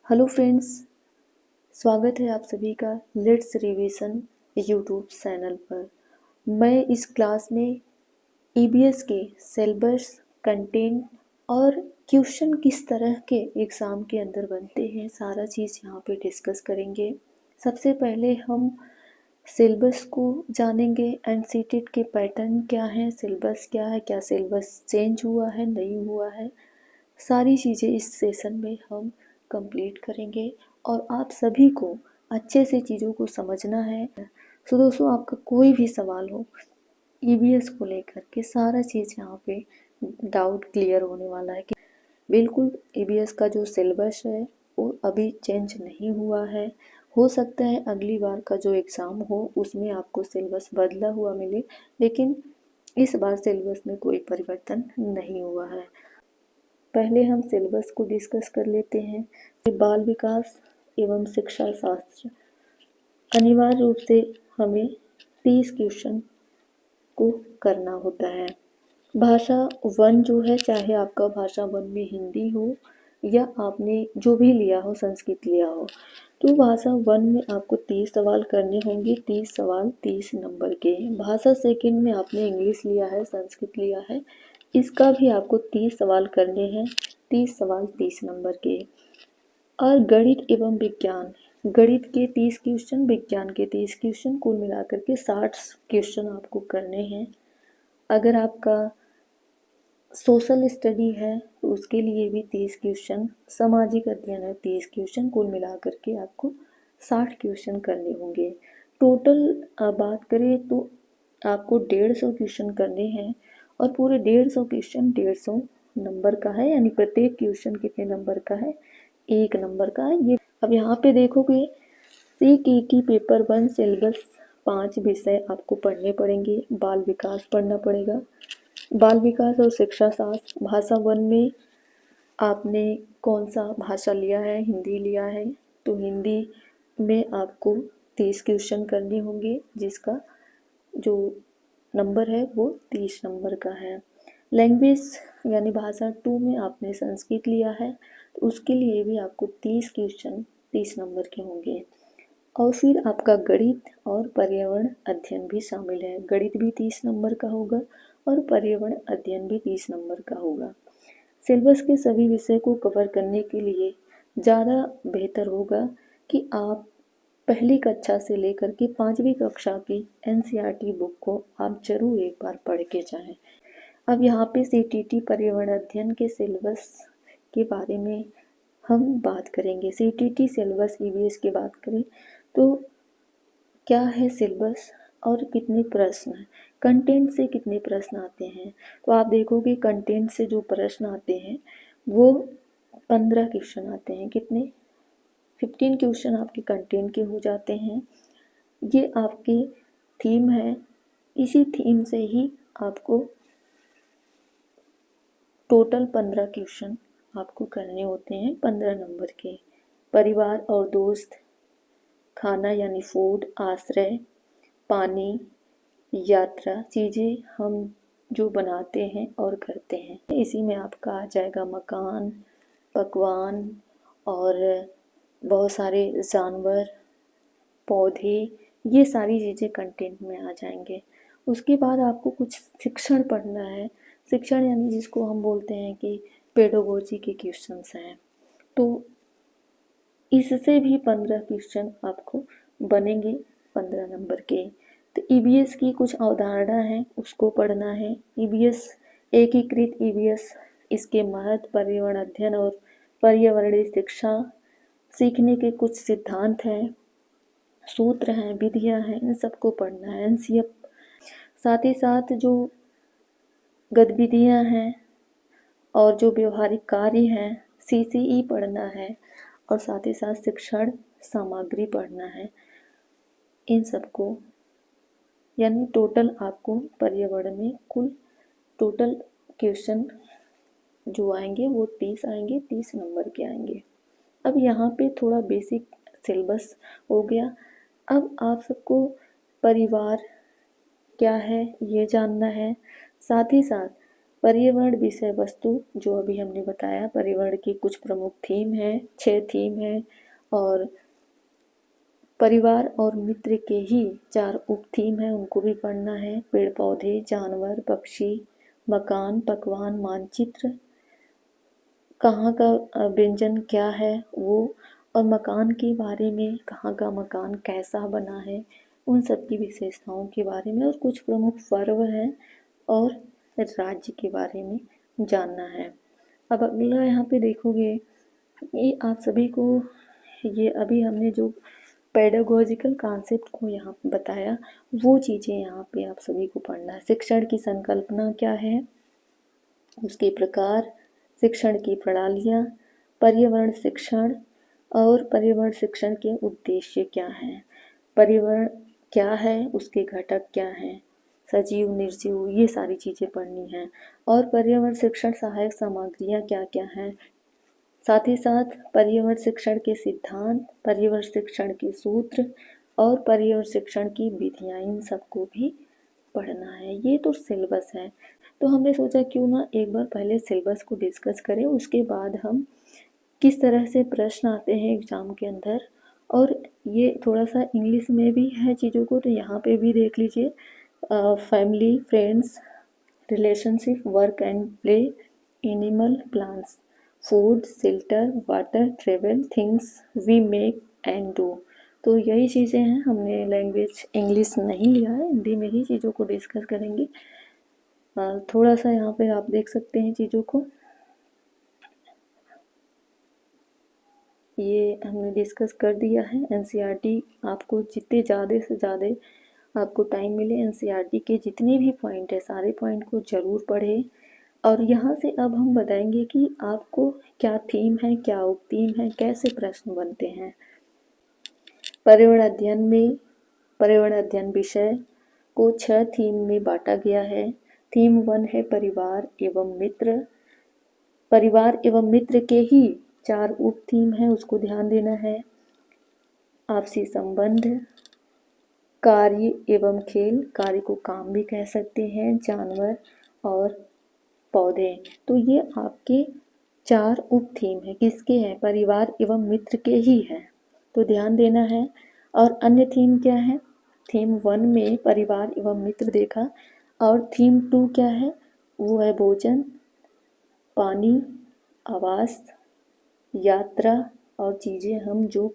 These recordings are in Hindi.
हेलो फ्रेंड्स, स्वागत है आप सभी का लेट्स रिवीजन यूट्यूब चैनल पर। मैं इस क्लास में ईबीएस के सिलेबस, कंटेंट और क्वेश्चन किस तरह के एग्ज़ाम के अंदर बनते हैं, सारा चीज़ यहाँ पे डिस्कस करेंगे। सबसे पहले हम सिलेबस को जानेंगे, एनसीटीईटी के पैटर्न क्या है, सिलेबस क्या है, क्या सिलेबस चेंज हुआ है, नहीं हुआ है, सारी चीज़ें इस सेशन में हम कंप्लीट करेंगे और आप सभी को अच्छे से चीज़ों को समझना है। तो दोस्तों, आपका कोई भी सवाल हो ईबीएस को लेकर के, सारा चीज़ यहाँ पे डाउट क्लियर होने वाला है कि बिल्कुल ईबीएस का जो सिलेबस है वो अभी चेंज नहीं हुआ है। हो सकता है अगली बार का जो एग्ज़ाम हो उसमें आपको सिलेबस बदला हुआ मिले, लेकिन इस बार सिलेबस में कोई परिवर्तन नहीं हुआ है। पहले हम सिलेबस को डिस्कस कर लेते हैं। बाल विकास एवं शिक्षा शास्त्र अनिवार्य रूप से हमें 30 क्वेश्चन को करना होता है। भाषा वन जो है, चाहे आपका भाषा वन में हिंदी हो या आपने जो भी लिया हो, संस्कृत लिया हो, तो भाषा वन में आपको 30 सवाल करने होंगे। 30 सवाल 30 नंबर के। भाषा सेकंड में आपने इंग्लिश लिया है, संस्कृत लिया है, इसका भी आपको 30 सवाल करने हैं। 30 सवाल 30 नंबर के। और गणित एवं विज्ञान, गणित के 30 क्वेश्चन, विज्ञान के 30 क्वेश्चन, कुल मिलाकर के 60 क्वेश्चन आपको करने हैं। अगर आपका सोशल स्टडी है तो उसके लिए भी 30 क्वेश्चन, सामाजिक अध्ययन है 30 क्वेश्चन, कुल मिलाकर के आपको 60 क्वेश्चन करने होंगे। टोटल बात करें तो आपको 150 क्वेश्चन करने हैं और पूरे 150 क्वेश्चन 150 नंबर का है, यानी प्रत्येक क्वेश्चन कितने नंबर का है, 1 नंबर का है। ये अब यहाँ पे देखोगे, सीटीईटी पेपर 1 सिलेबस 5 विषय आपको पढ़ने पड़ेंगे। बाल विकास पढ़ना पड़ेगा, बाल विकास और शिक्षा शास्त्र। भाषा वन में आपने कौन सा भाषा लिया है, हिंदी लिया है, तो हिंदी में आपको 30 क्वेश्चन करने होंगे, जिसका जो नंबर है वो 30 नंबर का है। लैंग्वेज यानी भाषा 2 में आपने संस्कृत लिया है, तो उसके लिए भी आपको 30 क्वेश्चन 30 नंबर के होंगे। और फिर आपका गणित और पर्यावरण अध्ययन भी शामिल है। गणित भी 30 नंबर का होगा और पर्यावरण अध्ययन भी 30 नंबर का होगा। सिलेबस के सभी विषय को कवर करने के लिए ज़्यादा बेहतर होगा कि आप पहली कक्षा से लेकर के 5वीं कक्षा की एनसीईआरटी बुक को आप जरूर एक बार पढ़ के जाएं। अब यहाँ पे सीटीईटी पर्यावरण अध्ययन के सिलेबस के बारे में हम बात करेंगे। सीटीईटी सिलेबस ईबीएस की बात करें तो क्या है सिलेबस और कितने प्रश्न हैं, कंटेंट से कितने प्रश्न आते हैं, तो आप देखोगे कंटेंट से जो प्रश्न आते हैं वो 15 क्वेश्चन आते हैं। कितने? 15 क्वेश्चन आपके कंटेंट के हो जाते हैं। ये आपकी थीम है, इसी थीम से ही आपको टोटल 15 क्वेश्चन आपको करने होते हैं, 15 नंबर के। परिवार और दोस्त, खाना यानी फूड, आश्रय, पानी, यात्रा, चीज़ें हम जो बनाते हैं और करते हैं, इसी में आपका आ जाएगा मकान, पकवान और बहुत सारे जानवर, पौधे, ये सारी चीज़ें कंटेंट में आ जाएंगे। उसके बाद आपको कुछ शिक्षण पढ़ना है। शिक्षण यानी जिसको हम बोलते हैं कि पेडागोजी के क्वेश्चंस हैं, तो इससे भी 15 क्वेश्चन आपको बनेंगे 15 नंबर के। तो ईबीएस की कुछ अवधारणा है, उसको पढ़ना है। ईबीएस, एकीकृत ईबीएस, इसके महत्व, पर्यावरण अध्ययन और पर्यावरणीय शिक्षा, सीखने के कुछ सिद्धांत हैं, सूत्र हैं, विधियां हैं, इन सबको पढ़ना है। एनसीएफ, साथ ही साथ जो गतिविधियां हैं और जो व्यवहारिक कार्य हैं, सीसीई पढ़ना है और साथ ही साथ शिक्षण सामग्री पढ़ना है। इन सबको यानी टोटल आपको पर्यावरण में कुल टोटल क्वेश्चन जो आएंगे वो 30 आएंगे, 30 नंबर के आएंगे। अब यहाँ पे थोड़ा बेसिक सिलेबस हो गया। अब आप सबको परिवार क्या है ये जानना है, साथ ही साथ पर्यावरण विषय वस्तु जो अभी हमने बताया, पर्यावरण की कुछ प्रमुख थीम है, 6 थीम है, और परिवार और मित्र के ही 4 उप थीम है, उनको भी पढ़ना है। पेड़ पौधे, जानवर, पक्षी, मकान, पकवान, मानचित्र, कहाँ का व्यंजन क्या है वो, और मकान के बारे में, कहाँ का मकान कैसा बना है, उन सब की विशेषताओं के बारे में, और कुछ प्रमुख पर्व हैं और राज्य के बारे में जानना है। अब अगला यहाँ पे देखोगे, ये आप सभी को, ये अभी हमने जो पेडागोजिकल कॉन्सेप्ट को यहाँ पे बताया, वो चीज़ें यहाँ पे आप सभी को पढ़ना है। शिक्षण की संकल्पना क्या है, उसके प्रकार, शिक्षण की प्रणालियाँ, पर्यावरण शिक्षण और पर्यावरण शिक्षण के उद्देश्य क्या हैं, पर्यावरण क्या है, उसके घटक क्या हैं, सजीव निर्जीव, ये सारी चीज़ें पढ़नी हैं। और पर्यावरण शिक्षण सहायक सामग्रियाँ क्या क्या हैं, साथ ही साथ पर्यावरण शिक्षण के सिद्धांत, पर्यावरण शिक्षण के सूत्र और पर्यावरण शिक्षण की विधियाँ, इन सबको भी पढ़ना है। ये तो सिलेबस है, तो हमने सोचा क्यों ना एक बार पहले सिलेबस को डिस्कस करें, उसके बाद हम किस तरह से प्रश्न आते हैं एग्ज़ाम के अंदर। और ये थोड़ा सा इंग्लिश में भी है चीज़ों को, तो यहाँ पे भी देख लीजिए। Family, friends, relationship, work and play, animal, plants, food, shelter, water, travel, things we make and do. तो यही चीज़ें हैं, हमने लैंग्वेज इंग्लिश नहीं लिया है, हिंदी में ही चीज़ों को डिस्कस करेंगे। थोड़ा सा यहाँ पे आप देख सकते हैं चीज़ों को, ये हमने डिस्कस कर दिया है। एनसीईआरटी आपको जितने ज़्यादा से ज़्यादा आपको टाइम मिले, एनसीईआरटी के जितने भी पॉइंट है सारे पॉइंट को ज़रूर पढ़ें। और यहाँ से अब हम बताएंगे कि आपको क्या थीम है, क्या उप थीम है, कैसे प्रश्न बनते हैं। पर्यावरण अध्ययन में पर्यावरण अध्ययन विषय को 6 थीम में बांटा गया है। थीम 1 है परिवार एवं मित्र। परिवार एवं मित्र के ही 4 उप थीम है, उसको ध्यान देना है। आपसी संबंध, कार्य एवं खेल, कार्य को काम भी कह सकते हैं, जानवर और पौधे। तो ये आपके 4 उप थीम है, किसके हैं, परिवार एवं मित्र के ही हैं, तो ध्यान देना है। और अन्य थीम क्या है, थीम 1 में परिवार एवं मित्र देखा, और थीम 2 क्या है, वो है भोजन, पानी, आवास, यात्रा और चीज़ें हम जो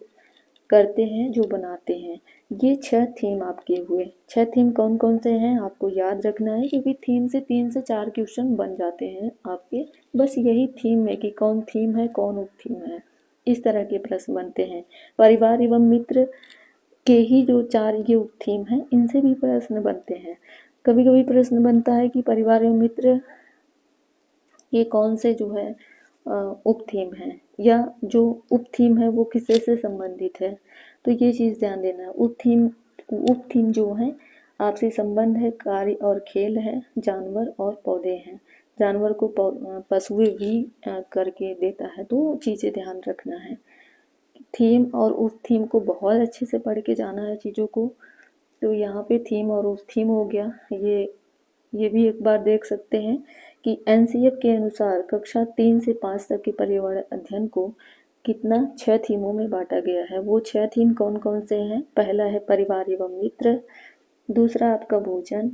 करते हैं, जो बनाते हैं। ये 6 थीम आपके हुए। 6 थीम कौन कौन से हैं आपको याद रखना है, क्योंकि थीम से 3 से 4 क्वेश्चन बन जाते हैं आपके, बस यही थीम है कि कौन थीम है, कौन उप थीम है, इस तरह के प्रश्न बनते हैं। परिवार एवं मित्र के ही जो 4 ये उप थीम हैं, इनसे भी प्रश्न बनते हैं। कभी कभी प्रश्न बनता है कि परिवार एवं मित्र ये कौन से जो है उप थीम है, या जो उप थीम है वो किससे से संबंधित है, तो ये चीज़ ध्यान देना है। उप थीम जो है आपसी संबंध है, कार्य और खेल है, जानवर और पौधे हैं। जानवर को पशुएं भी करके देता है, तो चीज़ें ध्यान रखना है। थीम और उप थीम को बहुत अच्छे से पढ़ के जाना है चीज़ों को। तो यहाँ पे थीम और उप थीम हो गया, ये भी एक बार देख सकते हैं कि एनसीएफ के अनुसार कक्षा 3 से 5 तक के पर्यावरण अध्ययन को कितना 6 थीमों में बांटा गया है। वो 6 थीम कौन कौन से हैं, पहला है परिवार एवं मित्र, दूसरा आपका भोजन,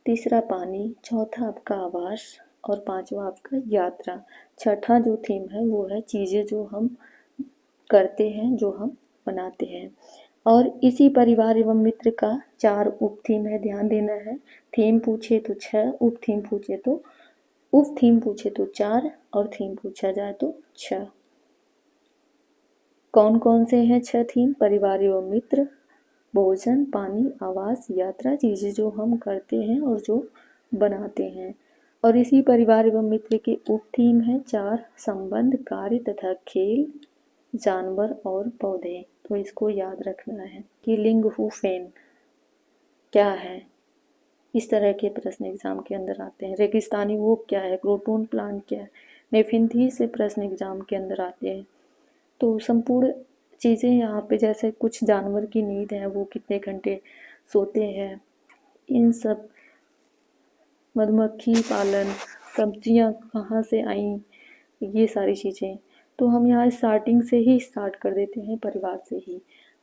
तीसरा पानी, चौथा आपका आवास और पांचवा आपका यात्रा। छठा जो थीम है वो है चीज़ें जो हम करते हैं, जो हम बनाते हैं। और इसी परिवार एवं मित्र का 4 उप थीम है, ध्यान देना है। थीम पूछे तो 6, उप थीम पूछे तो 4 और थीम पूछा जाए तो 6। कौन कौन से हैं 6 थीम, परिवार एवं मित्र, भोजन, पानी, आवास, यात्रा, चीज़ें जो हम करते हैं और जो बनाते हैं। और इसी परिवार एवं मित्र के उप थीम है 4, संबंध, कार्य तथा खेल, जानवर और पौधे। तो इसको याद रखना है कि लिंग हु फेन क्या है, इस तरह के प्रश्न एग्जाम के अंदर आते हैं। रेगिस्तानी वो क्या है, क्रोटोन प्लांट क्या है, नेफिंथी से प्रश्न एग्जाम के अंदर आते हैं। तो संपूर्ण चीज़ें यहाँ पे, जैसे कुछ जानवर की नींद है, वो कितने घंटे सोते हैं, इन सब, मधुमक्खी पालन, सब्जियां कहाँ से आईं, ये सारी चीज़ें। तो हम यहाँ स्टार्टिंग से ही स्टार्ट कर देते हैं, परिवार से ही।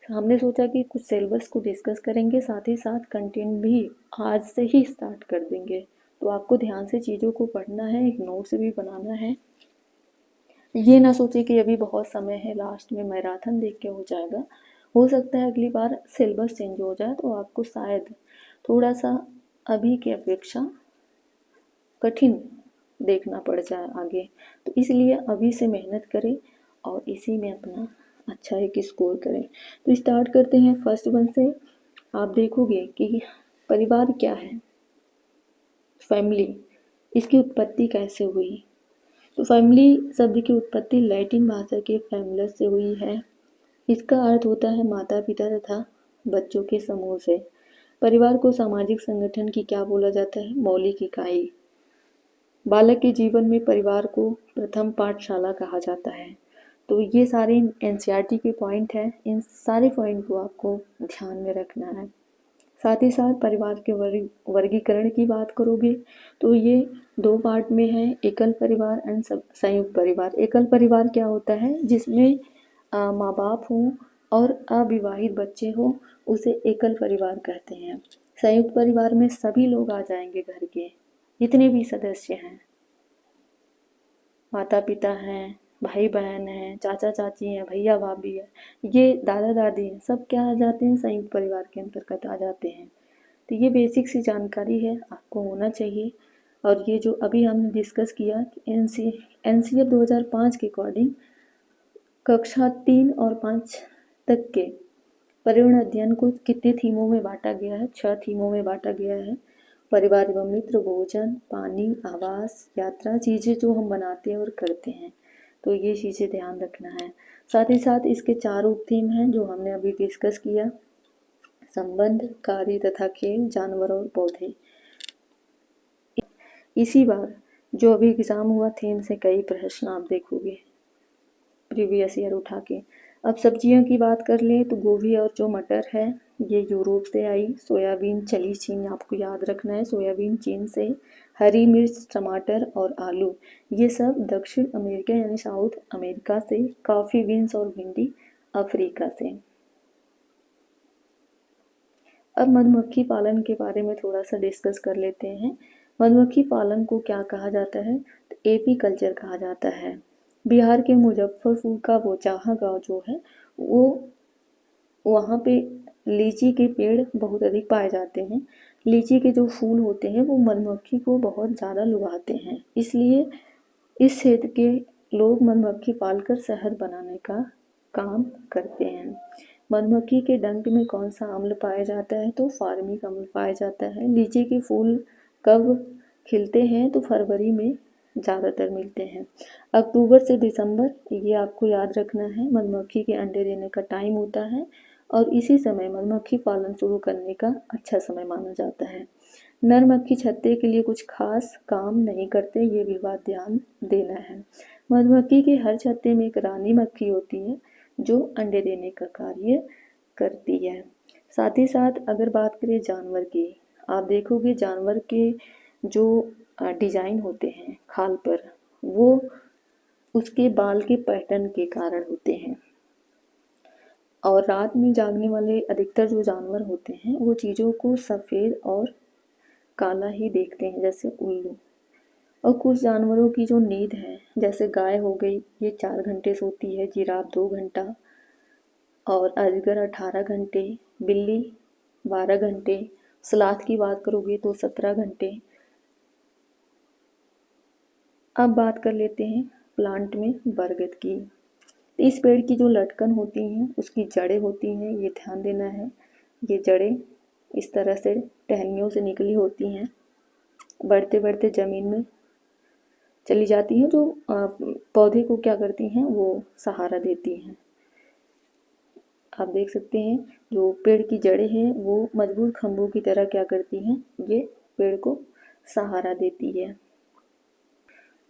हमने सोचा कि कुछ सिलेबस को डिस्कस करेंगे, साथ ही साथ कंटेंट भी आज से ही स्टार्ट कर देंगे। तो आपको ध्यान से चीज़ों को पढ़ना है, एक नोट्स भी बनाना है। ये ना सोचे कि अभी बहुत समय है, लास्ट में मैराथन देख के हो जाएगा। हो सकता है अगली बार सिलेबस चेंज हो जाए तो आपको शायद थोड़ा सा अभी की अपेक्षा कठिन देखना पड़ जाए आगे। तो इसलिए अभी से मेहनत करें और इसी में अपना अच्छा एक स्कोर करें। तो स्टार्ट करते हैं फर्स्ट वन से। आप देखोगे कि परिवार क्या है, फैमिली, इसकी उत्पत्ति कैसे हुई। तो फैमिली शब्द की उत्पत्ति लैटिन भाषा के फैमिलस से हुई है। इसका अर्थ होता है माता पिता तथा बच्चों के समूह से। परिवार को सामाजिक संगठन की क्या बोला जाता है, मौलिक इकाई। बालक के जीवन में परिवार को प्रथम पाठशाला कहा जाता है। तो ये सारे एनसीईआरटी के पॉइंट हैं, इन सारे पॉइंट को आपको ध्यान में रखना है। साथ ही साथ परिवार के वर्गीकरण की बात करोगे तो ये 2 पार्ट में है, एकल परिवार एंड संयुक्त परिवार। एकल परिवार क्या होता है, जिसमें माँ बाप हों और अविवाहित बच्चे हों, उसे एकल परिवार कहते हैं। संयुक्त परिवार में सभी लोग आ जाएंगे, घर के जितने भी सदस्य हैं, माता पिता हैं, भाई बहन हैं, चाचा चाची हैं, भैया भाभी है, ये दादा दादी हैं, सब क्या आ जाते हैं, संयुक्त परिवार के अंतर्गत आ जाते हैं। तो ये बेसिक सी जानकारी है, आपको होना चाहिए। और ये जो अभी हमने डिस्कस किया एनसीएफ 2005 के अकॉर्डिंग कक्षा 3 और 5 तक के पर्यावरण अध्ययन को कितने थीमों में बांटा गया है, 6 थीमों में बांटा गया है। परिवार एवं मित्र, भोजन, पानी, आवास, यात्रा, चीज़ें जो हम बनाते हैं और करते हैं। तो ये चीज़ें ध्यान रखना है। साथ ही साथ इसके 4 उप थीम हैं जो हमने अभी डिस्कस किया, संबंध, कार्य तथा खेल, जानवर और पौधे। इसी बार जो अभी एग्जाम हुआ थीम से कई प्रश्न आप देखोगे प्रीवियस ईयर उठा के। अब सब्जियों की बात कर लें तो गोभी और जो मटर है ये यूरोप से आई। सोयाबीन चली चीन, आपको याद रखना है, सोयाबीन चीन से। हरी मिर्च, टमाटर और आलू ये सब दक्षिण अमेरिका यानी साउथ अमेरिका से। कॉफ़ी बीन्स और भिंडी अफ्रीका से। अब मधुमक्खी पालन के बारे में थोड़ा सा डिस्कस कर लेते हैं। मधुमक्खी पालन को क्या कहा जाता है, तो एपी कल्चर कहा जाता है। बिहार के मुजफ्फरपुर का बोचाहा गांव जो है वो, वहाँ पे लीची के पेड़ बहुत अधिक पाए जाते हैं। लीची के जो फूल होते हैं वो मधुमक्खी को बहुत ज़्यादा लुभाते हैं, इसलिए इस क्षेत्र के लोग मधुमक्खी पालकर शहद बनाने का काम करते हैं। मधुमक्खी के डंक में कौन सा अम्ल पाया जाता है, तो फार्मिक अम्ल पाया जाता है। लीची के फूल कब खिलते हैं, तो फरवरी में ज़्यादातर मिलते हैं। अक्टूबर से दिसंबर, ये आपको याद रखना है, मधुमक्खी के अंडे देने का टाइम होता है और इसी समय मधुमक्खी पालन शुरू करने का अच्छा समय माना जाता है। नर मक्खी छत्ते के लिए कुछ खास काम नहीं करते, ये भी बात ध्यान देना है। मधुमक्खी के हर छत्ते में एक रानी मक्खी होती है जो अंडे देने का कार्य करती है। साथ ही साथ अगर बात करें जानवर की, आप देखोगे जानवर के जो डिजाइन होते हैं खाल पर, वो उसके बाल के पैटर्न के कारण होते हैं। और रात में जागने वाले अधिकतर जो जानवर होते हैं वो चीज़ों को सफ़ेद और काला ही देखते हैं, जैसे उल्लू। और कुछ जानवरों की जो नींद है, जैसे गाय हो गई, ये 4 घंटे सोती है, जिराफ 2 घंटा और अजगर 18 घंटे, बिल्ली 12 घंटे। सलाद की बात करोगे तो 17 घंटे। अब बात कर लेते हैं प्लांट में बरगद की। इस पेड़ की जो लटकन होती हैं उसकी जड़ें होती हैं, ये ध्यान देना है। ये जड़ें इस तरह से टहनियों से निकली होती हैं, बढ़ते बढ़ते ज़मीन में चली जाती हैं, जो पौधे को क्या करती हैं, वो सहारा देती हैं। आप देख सकते हैं जो पेड़ की जड़ें हैं वो मजबूत खंभों की तरह क्या करती हैं, ये पेड़ को सहारा देती है।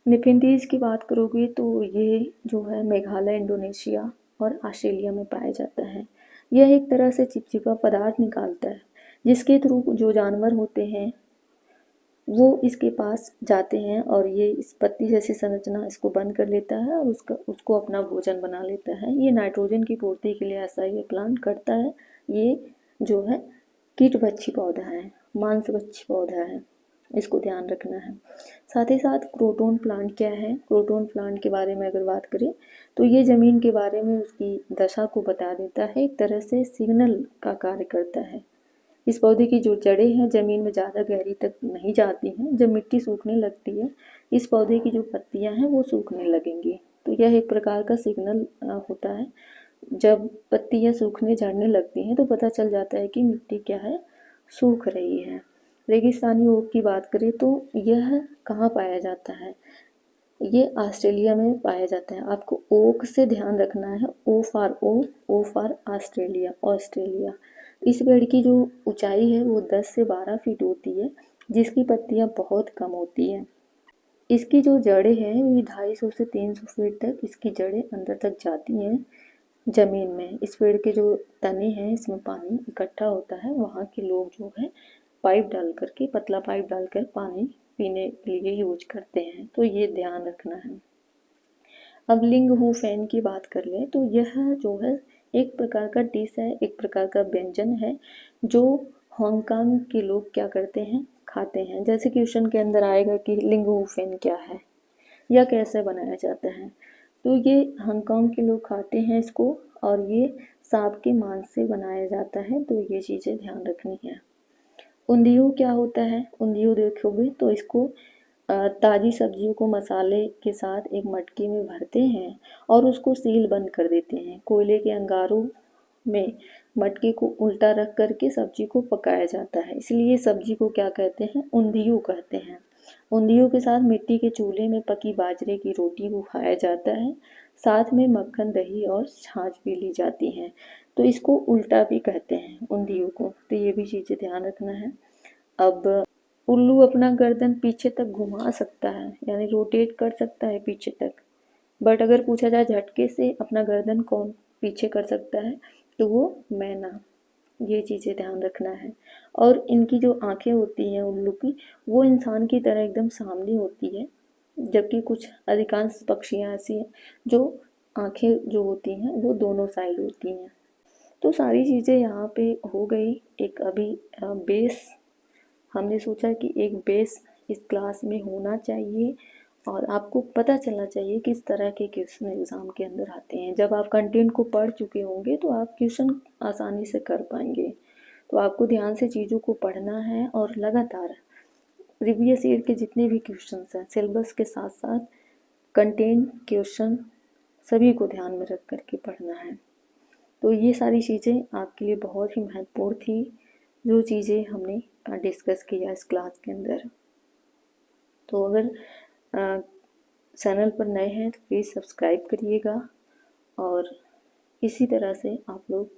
निफिंटीज की बात करोगे तो ये जो है मेघालय, इंडोनेशिया और ऑस्ट्रेलिया में पाया जाता है। यह एक तरह से चिपचिपा पदार्थ निकालता है जिसके थ्रू जो जानवर होते हैं वो इसके पास जाते हैं और ये इस पत्ती जैसी संरचना इसको बंद कर लेता है और उसको अपना भोजन बना लेता है। ये नाइट्रोजन की पूर्ति के लिए ऐसा ये प्लांट करता है। ये जो है कीटभक्षी पौधा है, मांसभक्षी पौधा है, इसको ध्यान रखना है। साथ ही साथ क्रोटोन प्लांट क्या है? क्रोटोन प्लांट के बारे में अगर बात करें तो ये ज़मीन के बारे में उसकी दशा को बता देता है, एक तरह से सिग्नल का कार्य करता है। इस पौधे की जो जड़ें हैं ज़मीन में ज़्यादा गहरी तक नहीं जाती हैं। जब मिट्टी सूखने लगती है इस पौधे की जो पत्तियां हैं वो सूखने लगेंगी। तो यह एक प्रकार का सिग्नल होता है। जब पत्तियां सूखने झड़ने लगती हैं तो पता चल जाता है कि मिट्टी क्या है, सूख रही है। रेगिस्तानी ओक की बात करें तो यह कहाँ पाया जाता है? ये ऑस्ट्रेलिया में पाया जाता है। आपको ओक से ध्यान रखना है, O for oak, O for Australia, Australia. इस पेड़ की जो ऊंचाई है वो 10 से 12 फीट होती है, जिसकी पत्तियां बहुत कम होती हैं। इसकी जो जड़ें हैं ये 250 से 300 फीट तक इसकी जड़ें अंदर तक जाती हैं ज़मीन में। इस पेड़ के जो तने हैं इसमें पानी इकट्ठा होता है। वहाँ के लोग जो है पाइप डाल करके, पतला पाइप डालकर पानी पीने के लिए यूज करते हैं। तो ये ध्यान रखना है। अब लिंग हू फैन की बात कर लें तो यह जो है एक प्रकार का डिश है, एक प्रकार का व्यंजन है जो हांगकांग के लोग क्या करते हैं, खाते हैं। जैसे क्वेश्चन के अंदर आएगा कि लिंग हू फैन क्या है या कैसे बनाया जाता है, तो ये हांगकांग के लोग खाते हैं इसको और ये सांप के मांस से बनाया जाता है। तो ये चीज़ें ध्यान रखनी है। उंधियू क्या होता है? उंधियू देखोगे तो इसको ताज़ी सब्जियों को मसाले के साथ एक मटकी में भरते हैं और उसको सील बंद कर देते हैं। कोयले के अंगारों में मटकी को उल्टा रख करके सब्जी को पकाया जाता है, इसलिए सब्जी को क्या कहते हैं? उंधियू कहते हैं। उंधियू के साथ मिट्टी के चूल्हे में पकी बाजरे की रोटी को खाया जाता है। साथ में मक्खन, दही और छाछ भी ली जाती है। तो इसको उल्टा भी कहते हैं उंधियू को। तो ये भी चीज़ें ध्यान रखना है। अब उल्लू अपना गर्दन पीछे तक घुमा सकता है, यानी रोटेट कर सकता है पीछे तक। बट अगर पूछा जाए झटके से अपना गर्दन कौन पीछे कर सकता है, तो वो मैना। ये चीज़ें ध्यान रखना है। और इनकी जो आंखें होती हैं उल्लू की, वो इंसान की तरह एकदम सामने होती है, जबकि कुछ अधिकांश पक्षियाँ ऐसी हैं जो आंखें जो होती हैं वो दोनों साइड होती हैं। तो सारी चीज़ें यहाँ पे हो गई। एक अभी बेस हमने सोचा कि एक बेस इस क्लास में होना चाहिए और आपको पता चलना चाहिए किस तरह के क्वेश्चन एग्ज़ाम के अंदर आते हैं। जब आप कंटेंट को पढ़ चुके होंगे तो आप क्वेश्चन आसानी से कर पाएंगे। तो आपको ध्यान से चीज़ों को पढ़ना है और लगातार प्रीवियस ईयर के जितने भी क्वेश्चन हैं सिलेबस के साथ साथ कंटेंट, क्वेश्चन सभी को ध्यान में रख करके पढ़ना है। तो ये सारी चीज़ें आपके लिए बहुत ही महत्वपूर्ण थी, जो चीज़ें हमने डिस्कस किया इस क्लास के अंदर। तो अगर चैनल पर नए हैं तो प्लीज़ सब्सक्राइब करिएगा और इसी तरह से आप लोग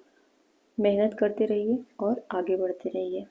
मेहनत करते रहिए और आगे बढ़ते रहिए।